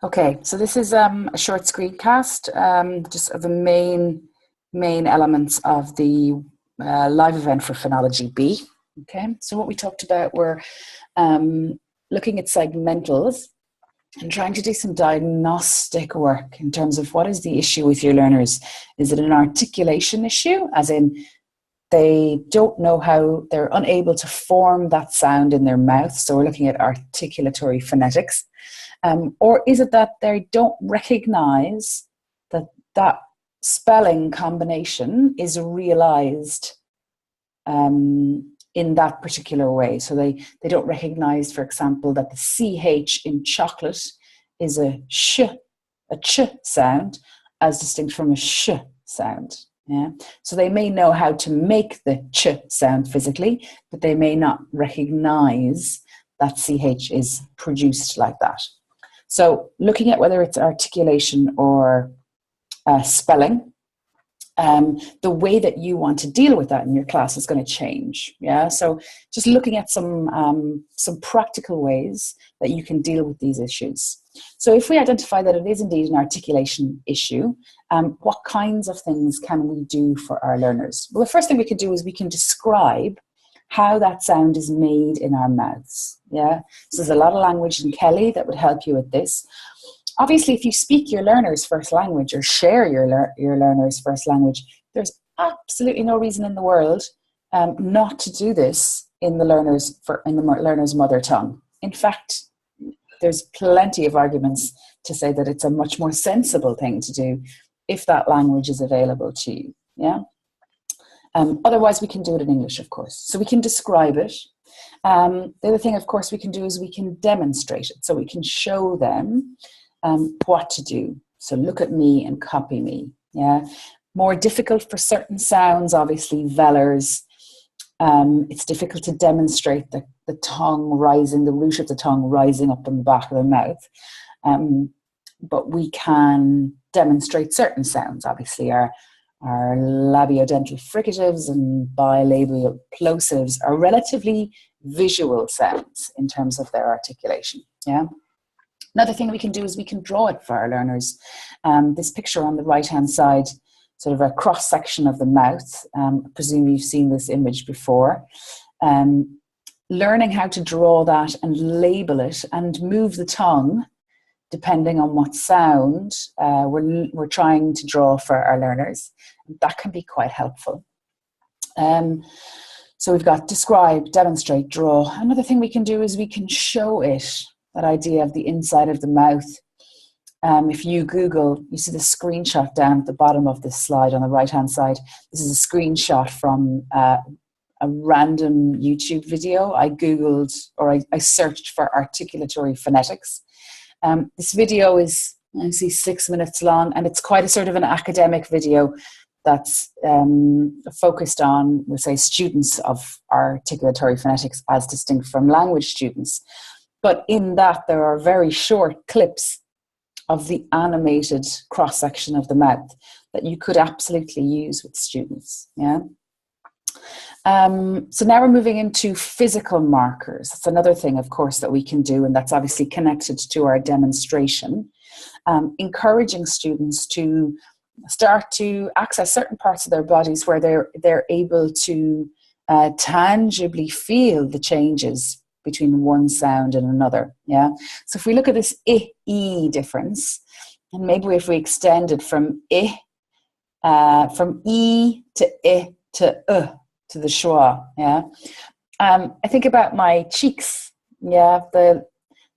Okay, so this is a short screencast, just of the main elements of the live event for Phonology B. Okay, so what we talked about were looking at segmentals and trying to do some diagnostic work in terms of what is the issue with your learners. Is it an articulation issue, as in they don't know how, they're unable to form that sound in their mouth, so we're looking at articulatory phonetics. Or is it that they don't recognize that that spelling combination is realized in that particular way? So they don't recognize, for example, that the CH in chocolate is a ch sound as distinct from a sh sound. Yeah. So they may know how to make the ch sound physically, but they may not recognize that CH is produced like that. So looking at whether it's articulation or spelling, the way that you want to deal with that in your class is going to change. Yeah. So just looking at some practical ways that you can deal with these issues. So if we identify that it is indeed an articulation issue, what kinds of things can we do for our learners? Well, the first thing we can do is we can describe how that sound is made in our mouths. Yeah. So there's a lot of language in Kelly that would help you with this. Obviously, if you speak your learner's first language or share your learner's first language, there's absolutely no reason in the world not to do this in the learner's mother tongue. In fact, there's plenty of arguments to say that it's a much more sensible thing to do if that language is available to you. Yeah. Otherwise, we can do it in English, of course. So we can describe it. The other thing, of course, we can do is we can demonstrate it. So we can show them what to do. So look at me and copy me. Yeah. More difficult for certain sounds, obviously, velars. It's difficult to demonstrate the tongue rising, the root of the tongue rising up in the back of the mouth. But we can demonstrate certain sounds, obviously. Our labiodental fricatives and bilabial plosives are relatively visual sounds in terms of their articulation. Yeah. Another thing we can do is we can draw it for our learners. This picture on the right-hand side, sort of a cross-section of the mouth. I presume you've seen this image before. Learning how to draw that and label it and move the tongue depending on what sound we're trying to draw for our learners. That can be quite helpful. So we've got describe, demonstrate, draw. Another thing we can do is we can show it, that idea of the inside of the mouth. If you Google, you see the screenshot down at the bottom of this slide on the right-hand side. This is a screenshot from a random YouTube video. I Googled, or I searched for articulatory phonetics. This video is, I see, 6 minutes long, and it's quite a sort of an academic video that's focused on, we'll say, students of articulatory phonetics as distinct from language students. But in that, there are very short clips of the animated cross-section of the mouth that you could absolutely use with students. Yeah. So now we're moving into physical markers. That's another thing, of course, that we can do, and that's obviously connected to our demonstration. Encouraging students to start to access certain parts of their bodies where they're able to tangibly feel the changes between one sound and another. Yeah. So if we look at this I-E difference, and maybe if we extend it from from E to I to to the schwa. Yeah. I think about my cheeks. Yeah. The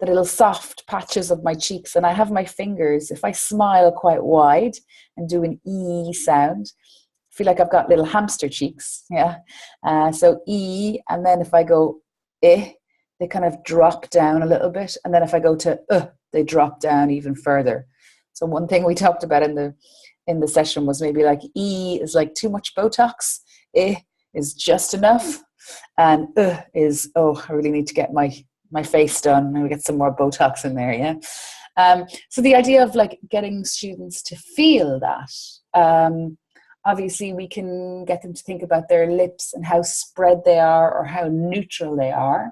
little soft patches of my cheeks, and I have my fingers. If I smile quite wide and do an E sound, I feel like I've got little hamster cheeks. Yeah. So E, and then if I go I, they kind of drop down a little bit. And then if I go to they drop down even further. So one thing we talked about in the session was maybe like E is like too much Botox, I is just enough, and is, oh, I really need to get my face done, and we get some more Botox in there. Yeah. So the idea of like getting students to feel that, obviously we can get them to think about their lips and how spread they are or how neutral they are.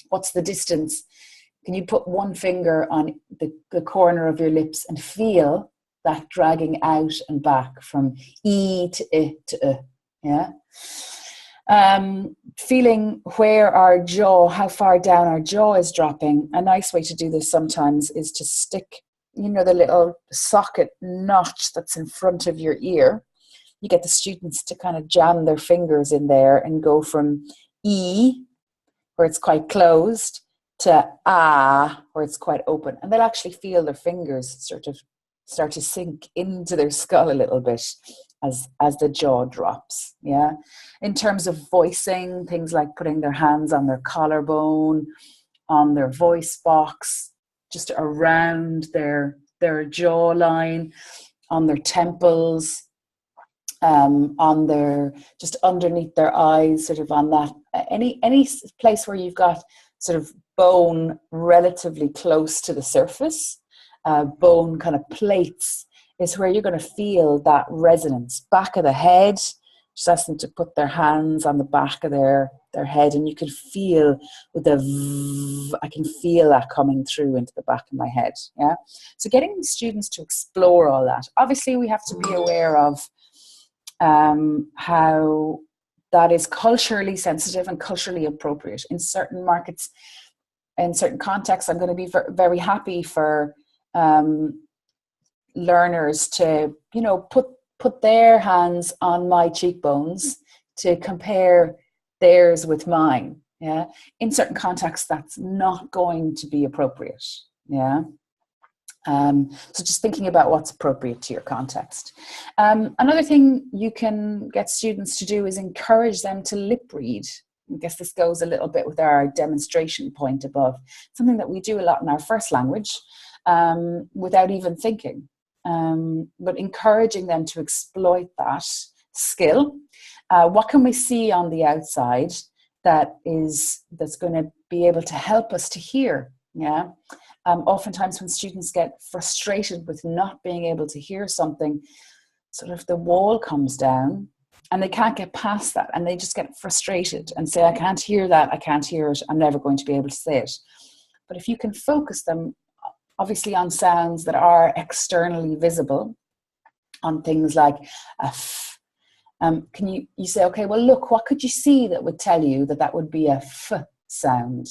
What's the distance Can you put one finger on the corner of your lips and feel that dragging out and back from E to I to U? Yeah. Feeling where our jaw, how far down our jaw is dropping. A nice way to do this sometimes is to stick, you know, the little socket notch that's in front of your ear. You get the students to kind of jam their fingers in there and go from E, where it's quite closed, to ah, where it's quite open. And they'll actually feel their fingers sort of start to sink into their skull a little bit as the jaw drops. Yeah. In terms of voicing, things like putting their hands on their collarbone, on their voice box, just around their jawline, on their temples, on their, just underneath their eyes, sort of on that, any place where you've got sort of bone relatively close to the surface, bone kind of plates, is where you're going to feel that resonance. Back of the head, just ask them to put their hands on the back of their head, and you can feel with the I can feel that coming through into the back of my head. Yeah. So getting the students to explore all that. Obviously, we have to be aware of how that is culturally sensitive and culturally appropriate. In certain markets, in certain contexts, I'm going to be very happy for learners to, you know, put their hands on my cheekbones to compare theirs with mine. Yeah. In certain contexts, that's not going to be appropriate. Yeah. So just thinking about what's appropriate to your context. Another thing you can get students to do is encourage them to lip read. I guess this goes a little bit with our demonstration point above. Something that we do a lot in our first language without even thinking. But encouraging them to exploit that skill. What can we see on the outside that's going to be able to help us to hear? Yeah. Oftentimes when students get frustrated with not being able to hear something, sort of the wall comes down and they can't get past that, and they just get frustrated and say, I can't hear that, I can't hear it, I'm never going to be able to say it. But if you can focus them obviously on sounds that are externally visible, on things like a f, can you say, okay, well, look, what could you see that would tell you that would be a f sound?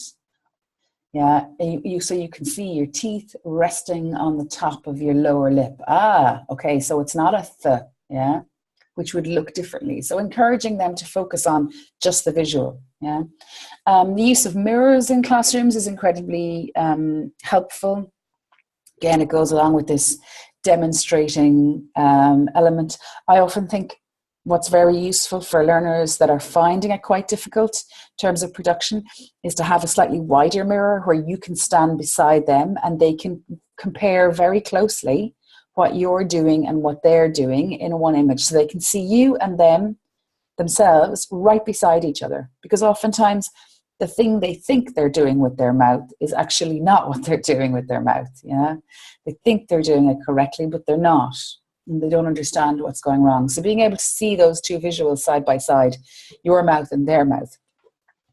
Yeah, so you can see your teeth resting on the top of your lower lip. Ah, okay, so it's not a th, yeah, which would look differently. So encouraging them to focus on just the visual. Yeah, the use of mirrors in classrooms is incredibly helpful. Again, it goes along with this demonstrating element. I often think what's very useful for learners that are finding it quite difficult in terms of production is to have a slightly wider mirror where you can stand beside them and they can compare very closely what you're doing and what they're doing in one image. So they can see you and themselves right beside each other. Because oftentimes the thing they think they're doing with their mouth is actually not what they're doing with their mouth. Yeah, they think they're doing it correctly, but they're not. And they don't understand what's going wrong. So being able to see those two visuals side by side, your mouth and their mouth,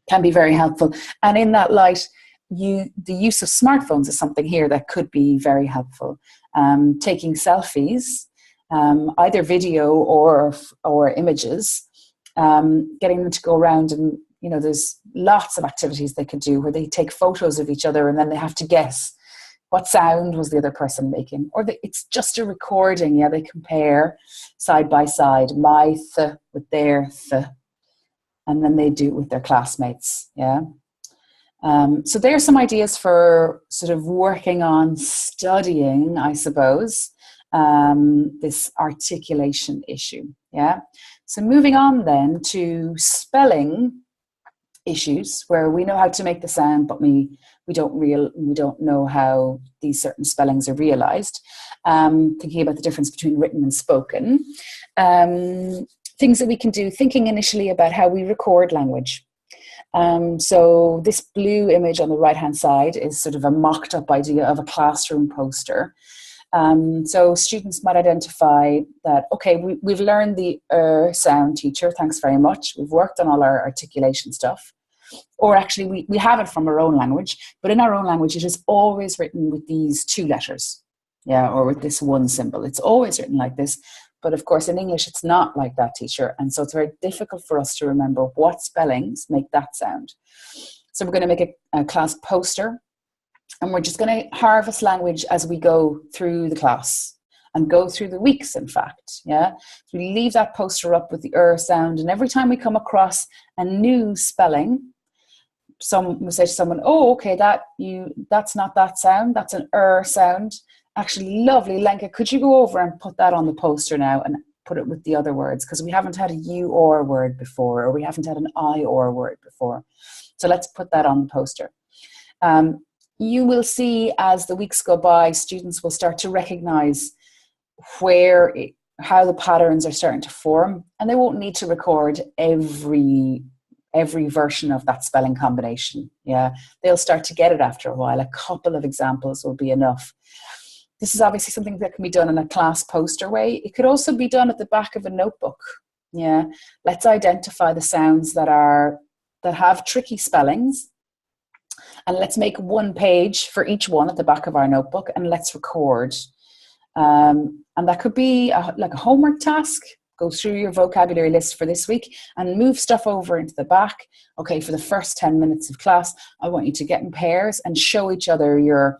can be very helpful. And in that light, the use of smartphones is something here that could be very helpful. Taking selfies, either video or images, getting them to go around and, you know, there's lots of activities they could do where they take photos of each other and then they have to guess what sound was the other person making? Or it's just a recording. Yeah, they compare side by side, my th with their th, and then they do it with their classmates. Yeah. So there are some ideas for sort of working on studying, I suppose, this articulation issue. Yeah. So moving on then to spelling issues, where we know how to make the sound, but we don't know how these certain spellings are realized. Thinking about the difference between written and spoken. Things that we can do, thinking initially about how we record language. So this blue image on the right hand side is sort of a mocked up idea of a classroom poster. So students might identify that, okay, we've learned the sound, teacher, thanks very much. We've worked on all our articulation stuff. Or actually, we have it from our own language, but in our own language, it is always written with these two letters, yeah, or with this one symbol. It's always written like this. But of course, in English, it's not like that, teacher. And so it's very difficult for us to remember what spellings make that sound. So we're going to make a class poster, and we're just going to harvest language as we go through the class and go through the weeks, in fact. Yeah, so we leave that poster up with the sound, and every time we come across a new spelling, we say to someone, oh, okay, that's not that sound, that's an sound. Actually, lovely, Lenka, could you go over and put that on the poster now and put it with the other words? Because we haven't had a you or word before, or we haven't had an I or word before. So let's put that on the poster. You will see as the weeks go by, students will start to recognize how the patterns are starting to form, and they won't need to record every version of that spelling combination. Yeah, they'll start to get it after a while. A couple of examples will be enough. This is obviously something that can be done in a class poster way. It could also be done at the back of a notebook. Yeah, let's identify the sounds that have tricky spellings, and let's make one page for each one at the back of our notebook, and let's record. And that could be like a homework task. Go through your vocabulary list for this week and move stuff over into the back. Okay, for the first 10 minutes of class, I want you to get in pairs and show each other your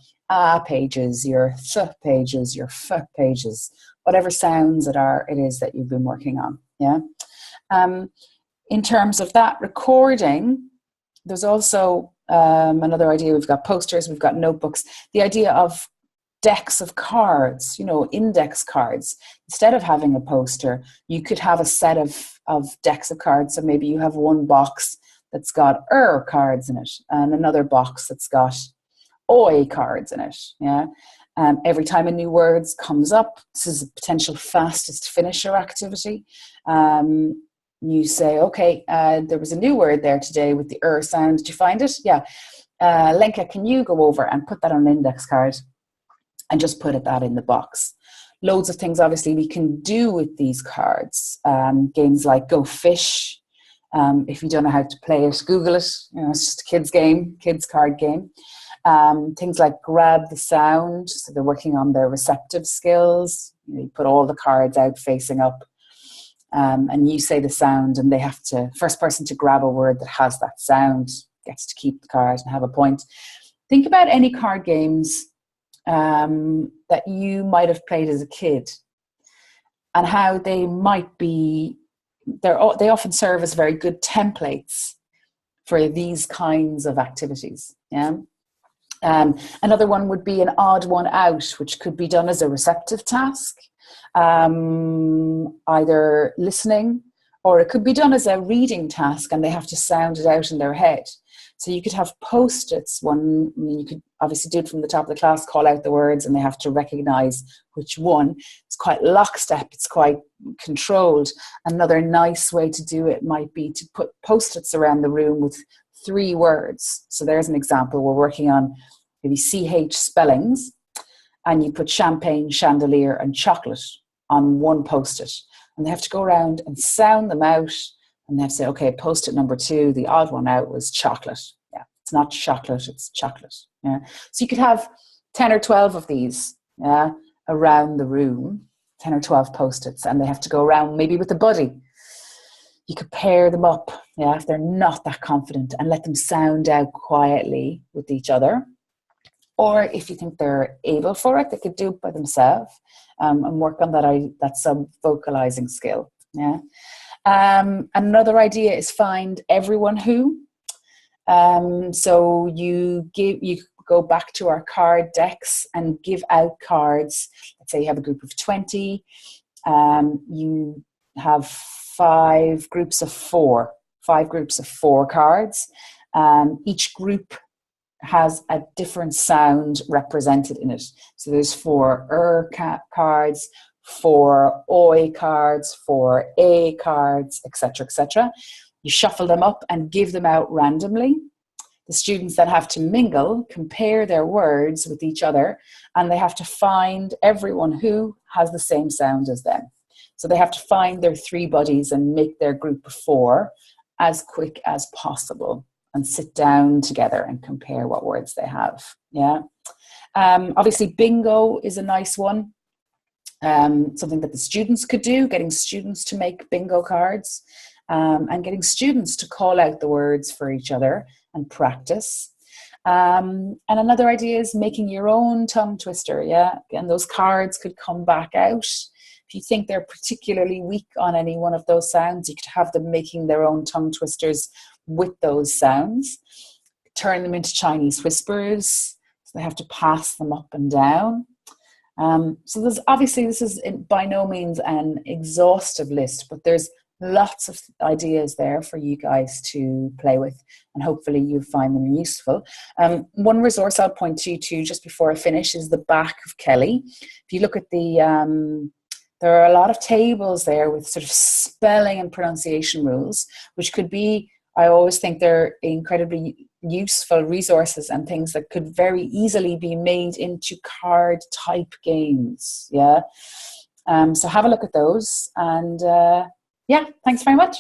pages, your th pages, your f pages, whatever sounds it is that you've been working on. Yeah. In terms of that recording, there's also another idea. We've got posters, we've got notebooks. The idea of decks of cards, index cards. Instead of having a poster, you could have a set of decks of cards. So maybe you have one box that's got cards in it, and another box that's got oi cards in it. Yeah. Every time a new word comes up, this is a potential fastest finisher activity. You say, okay, there was a new word there today with the sound. Did you find it? Yeah. Lenka, can you go over and put that on an index card and just put that in the box? Loads of things, obviously, we can do with these cards. Games like Go Fish. If you don't know how to play it, Google it. It's just a kids card game. Things like Grab the Sound. So they're working on their receptive skills. You put all the cards out facing up, and you say the sound, and they have to, first person to grab a word that has that sound gets to keep the card and have a point. Think about any card games that you might have played as a kid, and how they might be, they often serve as very good templates for these kinds of activities. Yeah. Another one would be an odd one out, which could be done as a receptive task, either listening, or it could be done as a reading task, and they have to sound it out in their head. So you could have post-its. You could obviously do it from the top of the class, call out the words, and they have to recognize which one. It's quite lockstep. It's quite controlled. Another nice way to do it might be to put post-its around the room with 3 words. So there's an example. We're working on maybe CH spellings, and you put champagne, chandelier, and chocolate on one post-it. And they have to go around and sound them out. And they have to say, okay, post-it number 2, the odd one out was chocolate. Yeah, it's not chocolate, it's chocolate. Yeah. So you could have 10 or 12 of these, yeah, around the room, 10 or 12 post-its, and they have to go around maybe with a buddy. You could pair them up, yeah, if they're not that confident, and let them sound out quietly with each other. Or if you think they're able for it, they could do it by themselves, and work on that sub-vocalizing skill. Yeah. Another idea is find everyone who. So you go back to our card decks and give out cards. Let's say you have a group of 20. You have 5 groups of 4. 5 groups of 4 cards. Each group has a different sound represented in it. So there's 4 cards, 4 oi cards, 4 a cards, etc., etc. You shuffle them up and give them out randomly. The students then have to mingle, compare their words with each other, and they have to find everyone who has the same sound as them. So they have to find their 3 buddies and make their group of 4 as quick as possible. and sit down together and compare what words they have. Yeah. Obviously, bingo is a nice one. Something that the students could do, getting students to make bingo cards, and getting students to call out the words for each other and practice. And another idea is making your own tongue twister. Yeah. And those cards could come back out. If you think they're particularly weak on any one of those sounds, you could have them making their own tongue twisters with those sounds. Turn them into Chinese whispers. So they have to pass them up and down. So there's obviously, this is by no means an exhaustive list, but there's lots of ideas there for you guys to play with, and hopefully you find them useful. One resource I'll point you to just before I finish is the back of Kelly. If you look at there are a lot of tables there with sort of spelling and pronunciation rules, which could be, I always think they're incredibly useful resources and things that could very easily be made into card type games. Yeah. So have a look at those, and yeah, thanks very much.